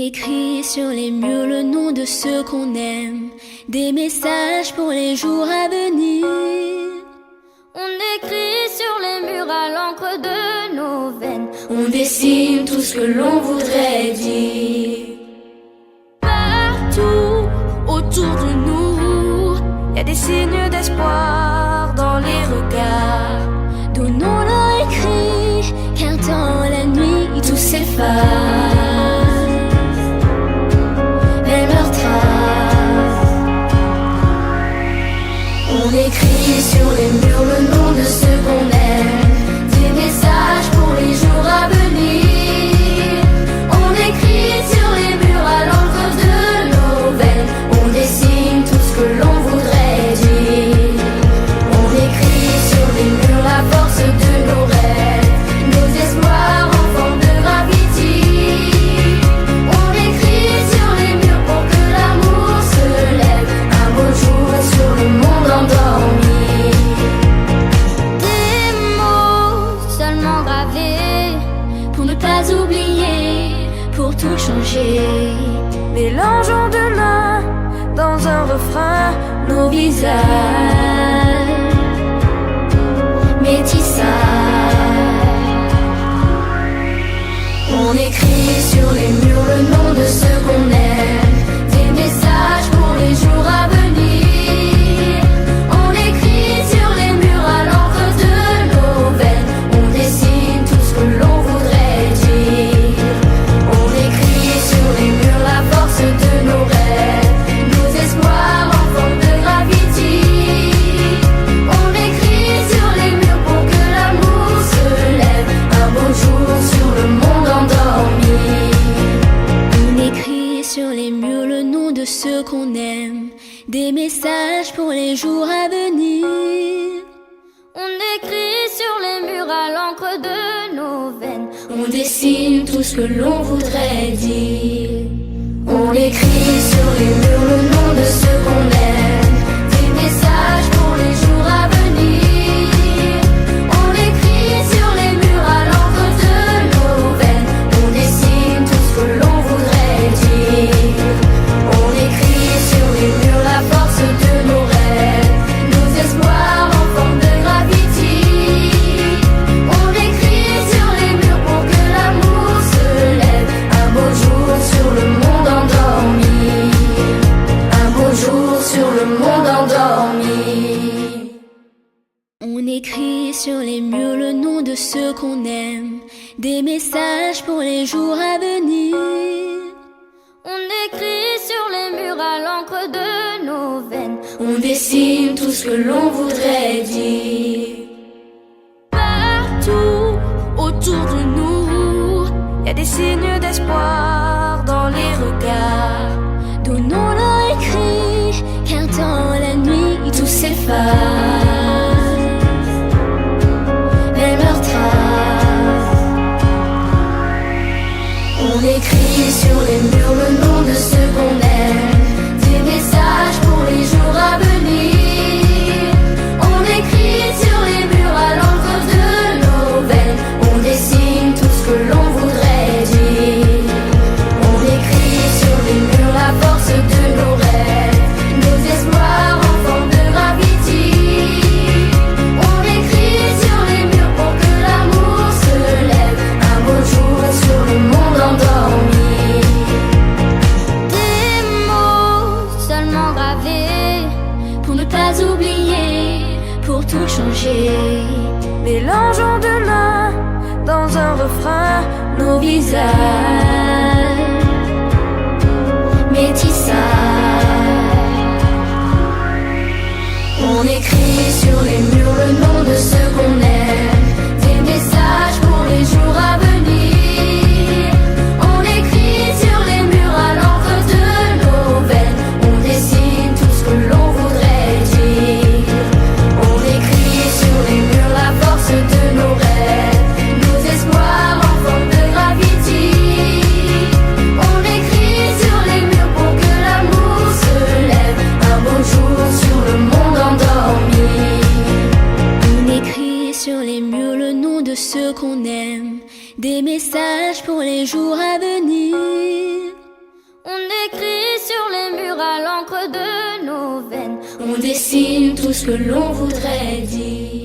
écrit sur les murs le nom de ceux qu'on aime, des messages pour les jours à venir. On écrit sur les murs à l'encre de nos veines, on dessine tout ce que l'on voudrait dire. Partout autour de nous, y a des signes d'espoir dans les regards. Donnons-leur écrit, car dans la nuit tout s'efface. Même leurs traces. On écrit sur les murs le nom de ceux qu'on aime, des messages pour les jours à venir. On écrit sur les murs à l'encre de nos veines, on dessine tout ce que l'on voudrait dire. On écrit sur les murs la force de nos rêves, nos espoirs en forme de gravity. On écrit sur les murs pour que l'amour se lève un beau jour sur le monde endormi. Des mots seulement gravés Pour ne pas oublier, pour tout changer. mélangeons demain dans un refrain Nos visages métissage. On écrit sur les murs le nom de ceux qu'on aime, des messages pour les jours à venir. On écrit sur les murs à l'encre de nos veines, on dessine tout ce que l'on voudrait dire. On écrit sur les murs la force de nos rêves, nos espoirs en forme de gravity. On écrit sur les murs pour que l'amour se lève un beau jour sur le monde endormi. On écrit sur les murs le nom de ceux qu'on aime, des messages pour les jours à venir. On écrit sur les murs à l'encre de nos veines, On dessine tout ce que l'on voudrait dire. On écrit sur les murs le nom de ceux qu'on aime, des messages pour les jours à venir. On écrit sur les murs à l'encre de nos veines, on dessine tout ce que l'on voudrait dire. On écrit sur les murs la force de nos rêves, nos espoirs en forme de gravity. On écrit sur les murs pour que l'amour se lève un beau jour sur le monde endormi. Un beau jour sur le monde endormi. On écrit sur les murs le nom de ceux qu'on aime, des messages pour les jours à venir. On écrit sur les murs à l'encre de nos veines, On dessine tout ce que l'on voudrait dire. partout autour de nous, y a des signes d'espoir dans les regards. Donnons-leur écrit, car dans la nuit tout s'efface. Même leurs traces. On écrit sur les murs le nom de ceux qu'on aime, des messages pour les jours à venir. On écrit sur les murs à l'encre de nos veines, on dessine tout ce que l'on voudrait dire. On écrit sur les murs la force de nos rêves, nos espoirs en forme de gravity. On écrit sur les murs pour que l'amour se lève un beau jour sur le monde endormi. Des mots seulement gravés Pour ne pas oublier, pour tout changer. mélangeons demain dans un refrain Nos visages métissage. On écrit sur les murs le nom de ceux qu'on aime, des messages pour les jours à venir. On écrit sur les murs à l'encre de nos veines, on dessine tout ce que l'on voudrait dire. On écrit sur les murs la force de nos rêves, nos espoirs en forme de gravity. de nos veines. On dessine tout ce que l'on voudrait dire.